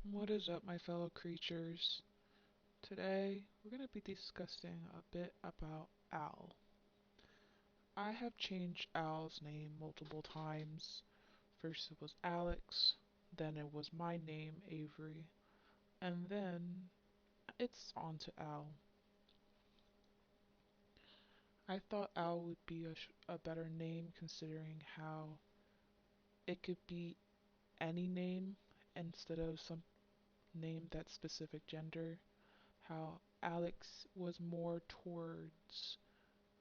What is up, my fellow creatures? Today, we're going to be discussing a bit about Al. I have changed Al's name multiple times. First, it was Alex, then, it was my name, Avery, and then it's on to Al. I thought Al would be a better name considering how it could be any name instead of some name that's specific gender. How Alex was more towards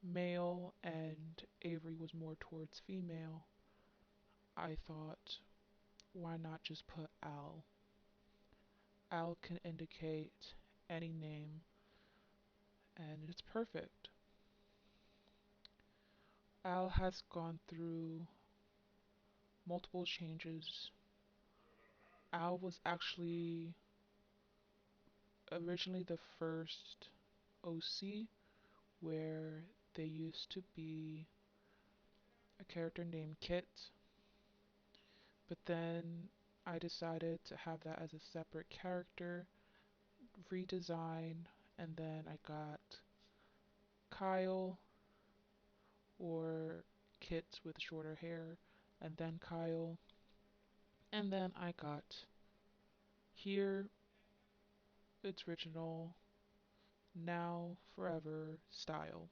male and Avery was more towards female, I thought, why not just put Al? Al can indicate any name, and it's perfect. Al has gone through multiple changes. Al was actually originally the first OC, where they used to be a character named Kit, but then I decided to have that as a separate character, redesign, and then I got Kyle, or Kit with shorter hair, and then Kyle, and then I got here it's original, now forever style.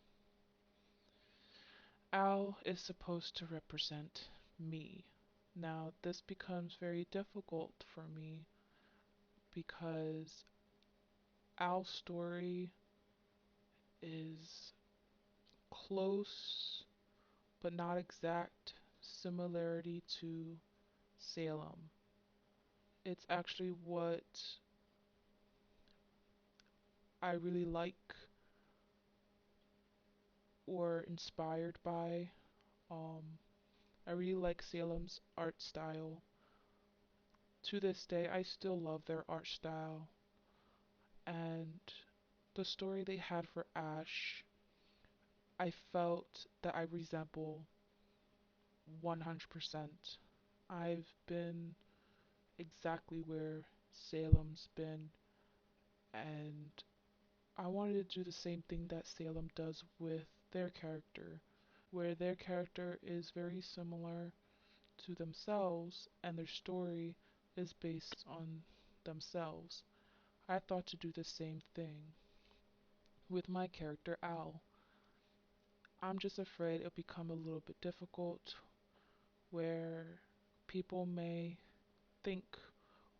Al is supposed to represent me. Now this becomes very difficult for me because Al's story is close but not exact similarity to Salem. It's actually what I really like or inspired by. Um, I really like Salem's art style. To this day, I still love their art style. And the story they had for Ash, I felt that I resemble 100%. I've been exactly where Salem's been, and I wanted to do the same thing that Salem does with their character, where their character is very similar to themselves and their story is based on themselves. I thought to do the same thing with my character Al. I'm just afraid it'll become a little bit difficult where people may think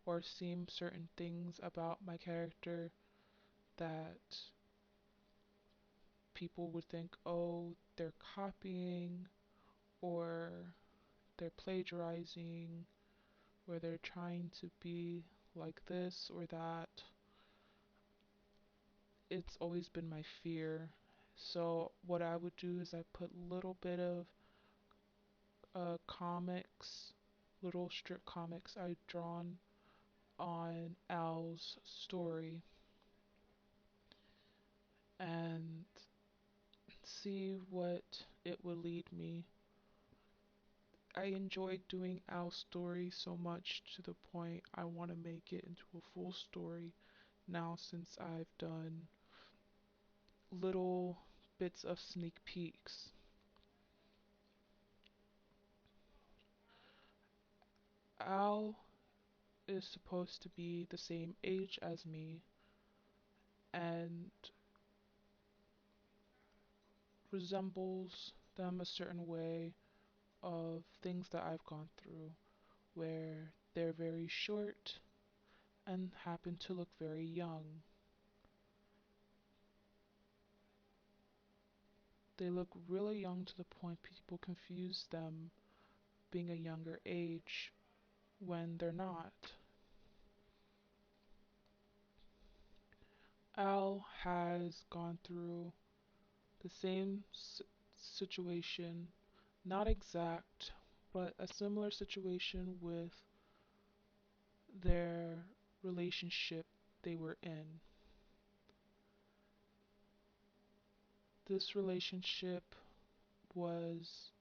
or seem certain things about my character that people would think, oh, they're copying or they're plagiarizing or they're trying to be like this or that. It's always been my fear. So what I would do is I put a little bit of comics, little strip comics I'd drawn on Al's story and see what it would lead me. I enjoyed doing Al's story so much to the point I want to make it into a full story now since I've done little bits of sneak peeks. Al is supposed to be the same age as me and resembles them a certain way of things that I've gone through, where they're very short and happen to look very young. They look really young to the point people confuse them being a younger age when they're not. Al has gone through the same situation, not exact, but a similar situation with their relationship they were in. This relationship was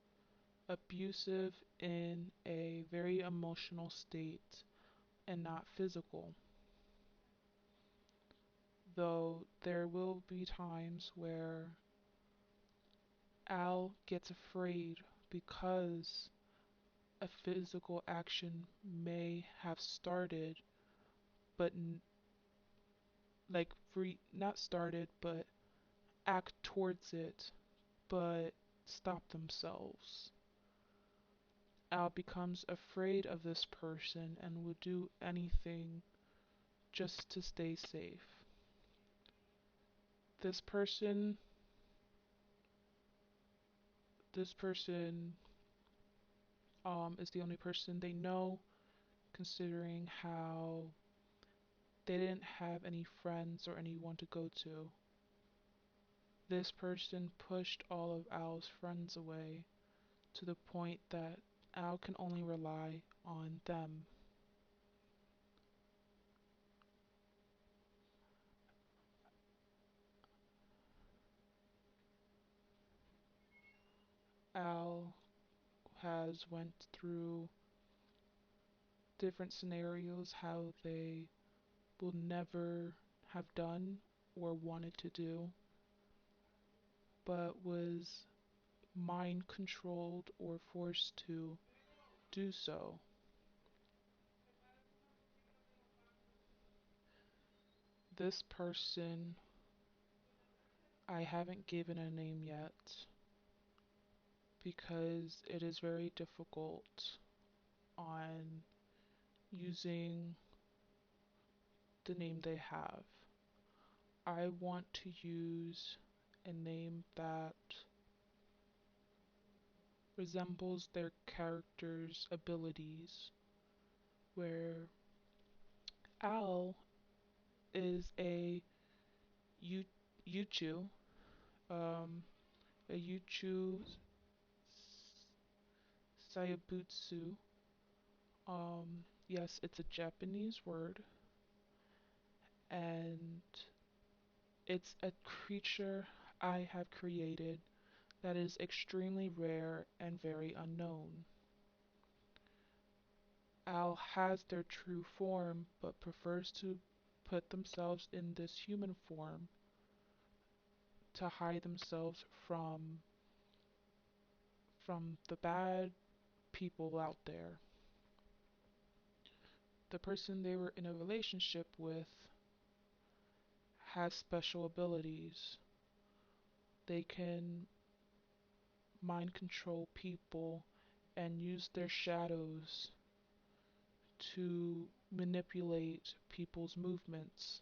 abusive in a very emotional state, and not physical. Though there will be times where Al gets afraid because a physical action may have started, but not started, but act towards it, but stop themselves. Al becomes afraid of this person and would do anything just to stay safe. This person, this person is the only person they know, considering how they didn't have any friends or anyone to go to. This person pushed all of Al's friends away to the point that Al can only rely on them. Al has went through different scenarios how they will never have done or wanted to do, but was mind controlled or forced to do so. This person, I haven't given a name yet because it is very difficult on using the name they have. I want to use a name that resembles their character's abilities, where Al is Yu- Yuchu, um, a Yuchu Sayabutsu. Yes, it's a Japanese word, and it's a creature I have created that is extremely rare and very unknown. Al has their true form, but prefers to put themselves in this human form to hide themselves from the bad people out there. The person they were in a relationship with has special abilities. They can mind control people and use their shadows to manipulate people's movements.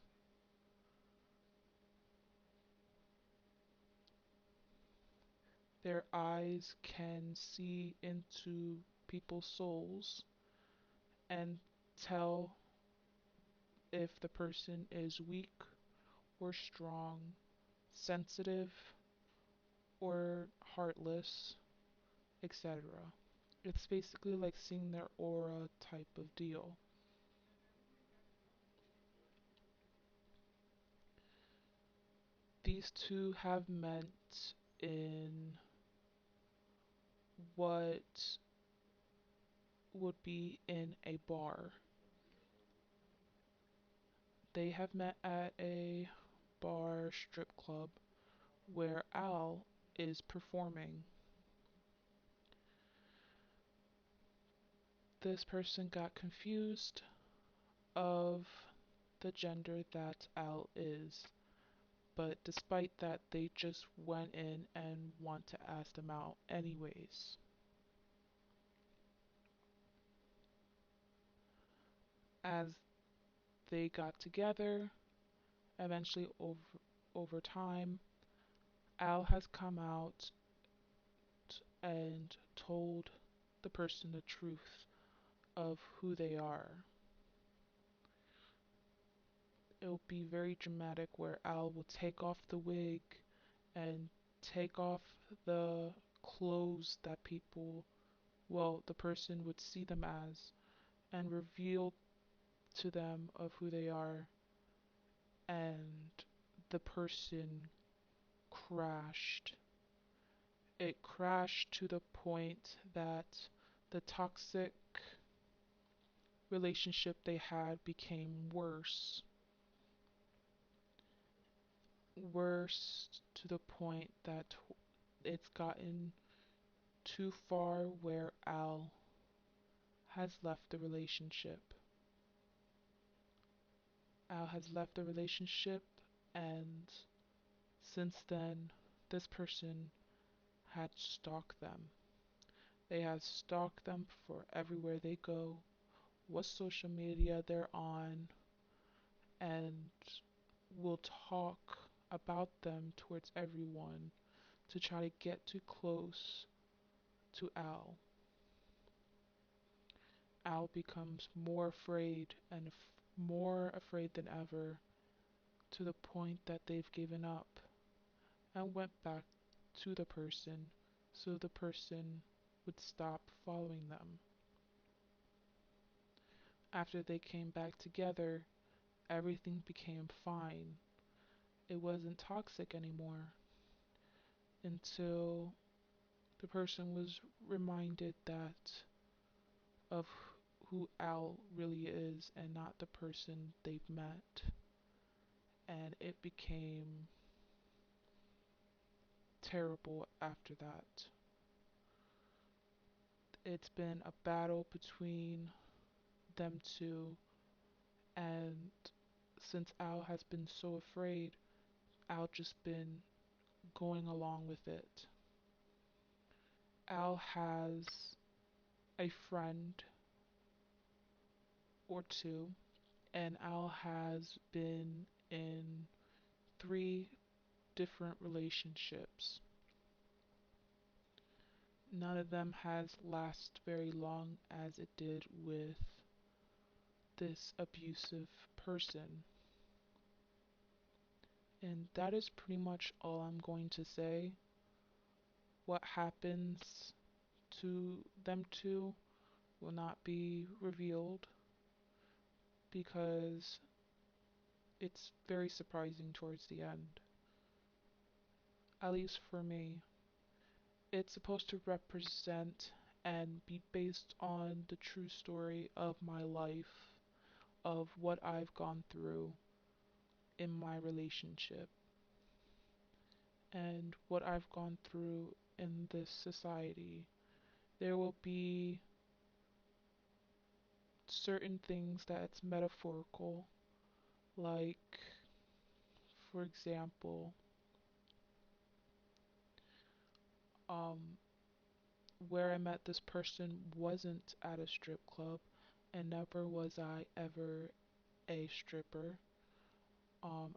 Their eyes can see into people's souls and tell if the person is weak or strong, sensitive or heartless, etc. It's basically like seeing their aura type of deal. These two have met in what would be in a bar. They have met at a bar strip club where Al is performing. This person got confused of the gender that Al is, but despite that, they just went in and want to ask them out anyways. As they got together, eventually over time, Al has come out and told the person the truth of who they are. It'll be very dramatic where Al will take off the wig and take off the clothes that the person would see them as, and reveal to them of who they are, and the person crashed. It crashed to the point that the toxic relationship they had became worse to the point that it's gotten too far where Al has left the relationship. Al has left the relationship, and since then, this person had stalked them. They have stalked them for everywhere they go, what social media they're on, and will talk about them towards everyone to try to get too close to Al. Al becomes more afraid and more afraid than ever, to the point that they've given up and went back to the person so the person would stop following them. After they came back together, everything became fine. It wasn't toxic anymore until the person was reminded that of who Al really is and not the person they've met. And it became terrible after that. It's been a battle between them two, and since Al has been so afraid, Al just been going along with it. Al has a friend or two, and Al has been in three different relationships. None of them has lasted very long as it did with this abusive person. And that is pretty much all I'm going to say. What happens to them two will not be revealed because it's very surprising towards the end. At least for me, it's supposed to represent and be based on the true story of my life, of what I've gone through in my relationship, and what I've gone through in this society. There will be certain things that's metaphorical, like, for example, um, where I met this person wasn't at a strip club, and never was I ever a stripper.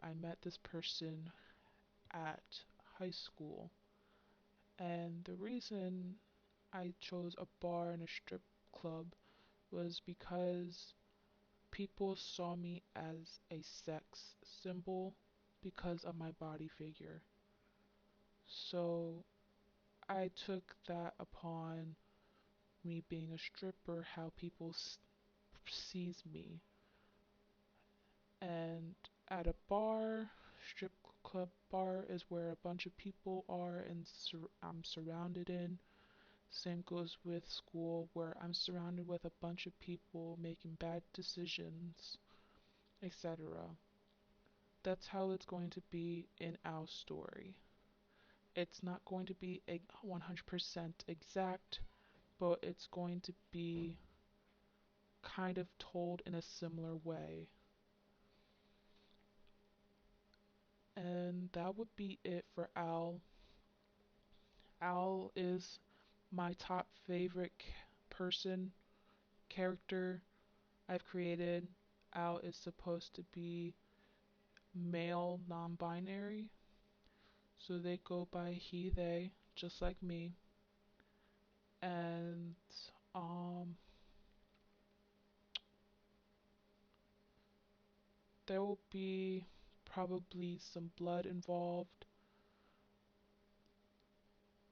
I met this person at high school, and the reason I chose a bar and a strip club was because people saw me as a sex symbol because of my body figure. So I took that upon me being a stripper, how people sees me. And at a bar, strip club bar is where a bunch of people are and I'm surrounded in. Same goes with school, where I'm surrounded with a bunch of people making bad decisions, etc. That's how it's going to be in our story. It's not going to be 100% exact, but it's going to be kind of told in a similar way. And that would be it for Al. Al is my top favorite person, character I've created. Al is supposed to be male, non binary, so they go by he, they, just like me. And um, there will be probably some blood involved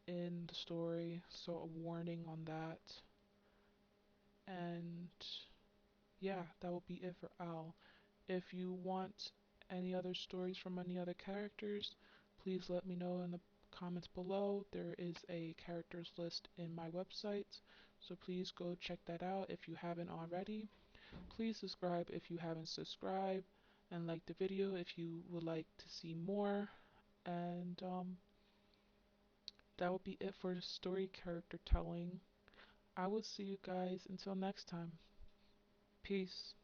in the story, so a warning on that. And yeah, that will be it for Al. If you want any other stories from any other characters, please let me know in the comments below. There is a characters list in my website, so please go check that out if you haven't already. Please subscribe if you haven't subscribed, and like the video if you would like to see more. And that will be it for story character telling. I will see you guys until next time. Peace.